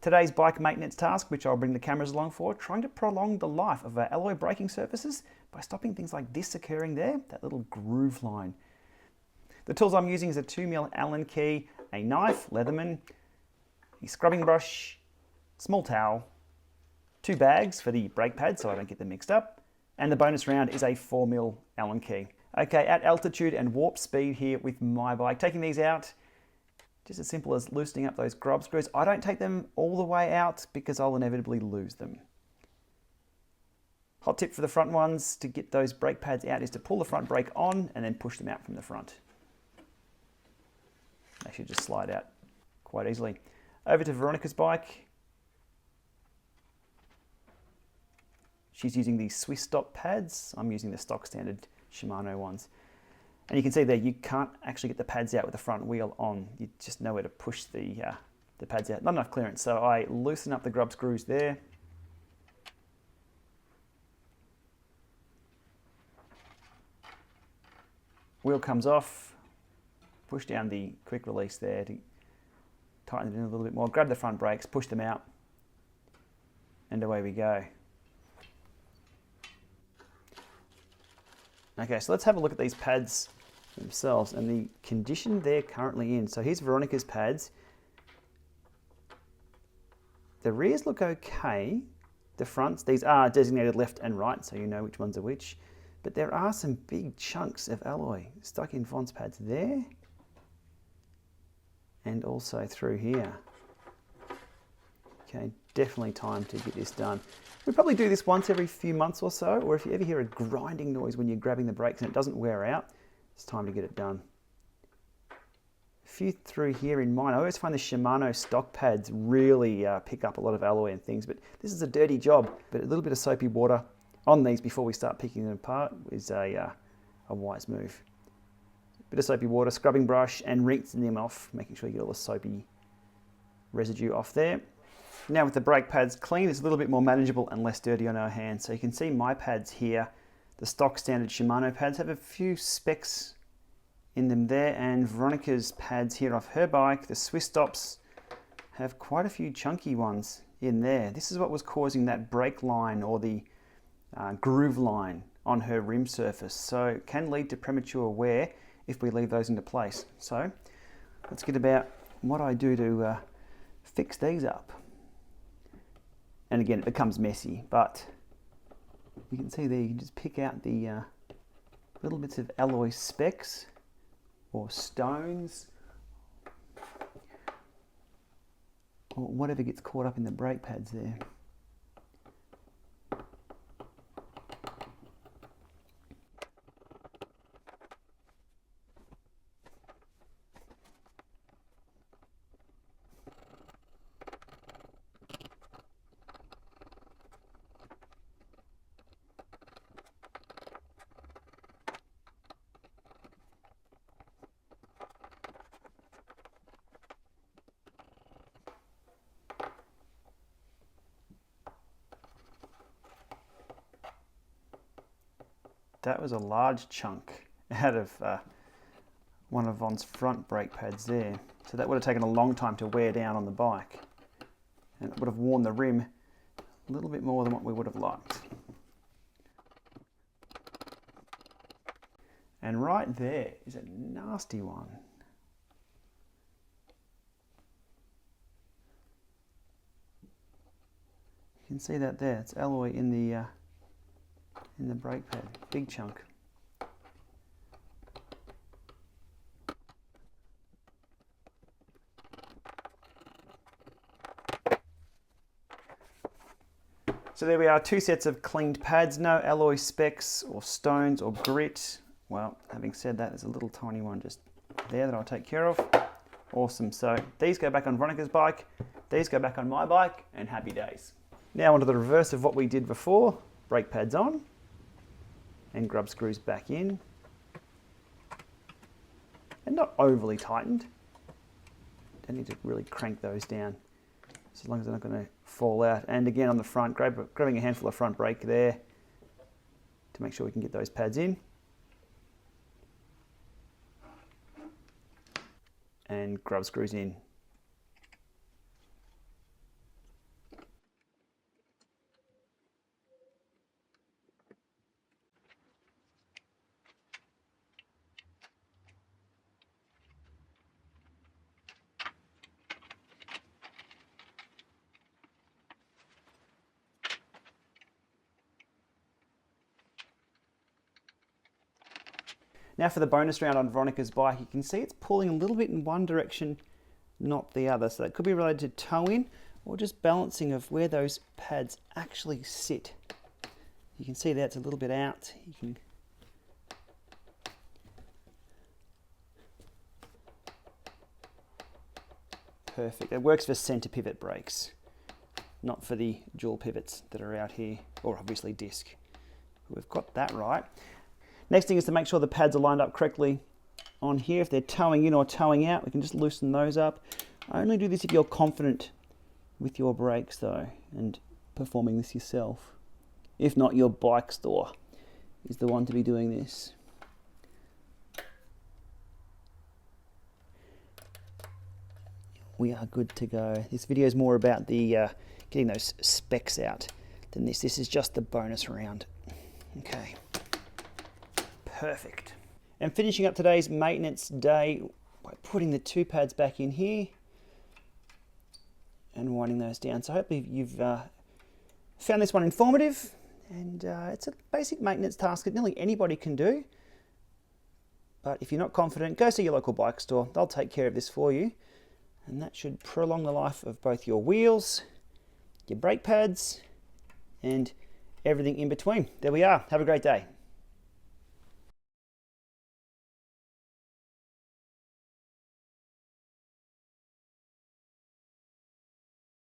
Today's bike maintenance task, which I'll bring the cameras along for, trying to prolong the life of our alloy braking surfaces by stopping things like this occurring there, that little groove line. The tools I'm using is a 2mm Allen key, a knife, Leatherman, a scrubbing brush, small towel, 2 bags for the brake pads so I don't get them mixed up, and the bonus round is a 4mm Allen key. Okay, at altitude and warp speed here with my bike, taking these out, just as simple as loosening up those grub screws. I don't take them all the way out because I'll inevitably lose them. Hot tip for the front ones to get those brake pads out is to pull the front brake on and then push them out from the front. They should just slide out quite easily. Over to Veronica's bike. She's using the Swiss stop pads. I'm using the stock standard Shimano ones. And you can see there, you can't actually get the pads out with the front wheel on. You just know where to push the pads out. Not enough clearance, so I loosen up the grub screws there. Wheel comes off. Push down the quick release there to tighten it in a little bit more. Grab the front brakes, push them out, and away we go. Okay, so let's have a look at these pads themselves and the condition they're currently in. So here's Veronica's pads. The rears look okay. The fronts, these are designated left and right, so you know which ones are which. But there are some big chunks of alloy stuck in Von's pads there and also through here. Okay, definitely time to get this done. We probably do this once every few months or so, or if you ever hear a grinding noise when you're grabbing the brakes and it doesn't wear out, it's time to get it done. A few through here in mine. I always find the Shimano stock pads really pick up a lot of alloy and things, but this is a dirty job. But a little bit of soapy water on these before we start picking them apart is a wise move. Bit of soapy water, scrubbing brush, and rinsing them off, making sure you get all the soapy residue off there. Now with the brake pads clean, it's a little bit more manageable and less dirty on our hands. So you can see my pads here, the stock standard Shimano pads, have a few specks in them there, and Veronica's pads here off her bike, the Swiss stops, have quite a few chunky ones in there. This is what was causing that brake line or the groove line on her rim surface. So it can lead to premature wear if we leave those into place. So let's get about what I do to fix these up. And again, it becomes messy, but you can see there, you can just pick out the little bits of alloy specks or stones or whatever gets caught up in the brake pads there. That was a large chunk out of one of Von's front brake pads there. So that would have taken a long time to wear down on the bike. And it would have worn the rim a little bit more than what we would have liked. And right there is a nasty one. You can see that there, it's alloy in the brake pad, big chunk. So there we are, 2 sets of cleaned pads, no alloy specks or stones or grit. Well, having said that, there's a little tiny one just there that I'll take care of. Awesome, so these go back on Veronica's bike, these go back on my bike, and happy days. Now onto the reverse of what we did before, brake pads on, and grub screws back in. And not overly tightened. Don't need to really crank those down, so as long as they're not going to fall out. And again on the front, grabbing a handful of front brake there to make sure we can get those pads in. And grub screws in. Now for the bonus round on Veronica's bike, you can see it's pulling a little bit in one direction, not the other. So that could be related to toe in or just balancing of where those pads actually sit. You can see that it's a little bit out. You can perfect. It works for center pivot brakes, not for the dual pivots that are out here, or obviously disc. We've got that right. Next thing is to make sure the pads are lined up correctly on here. If they're towing in or towing out, we can just loosen those up. I only do this if you're confident with your brakes though, and performing this yourself. If not, your bike store is the one to be doing this. We are good to go. This video is more about the getting those specs out than this. This is just the bonus round. Okay, perfect. And finishing up today's maintenance day by putting the two pads back in here and winding those down. So hopefully you've found this one informative, and it's a basic maintenance task that nearly anybody can do. But if you're not confident, go see your local bike store. They'll take care of this for you. And that should prolong the life of both your wheels, your brake pads, and everything in between. There we are. Have a great day.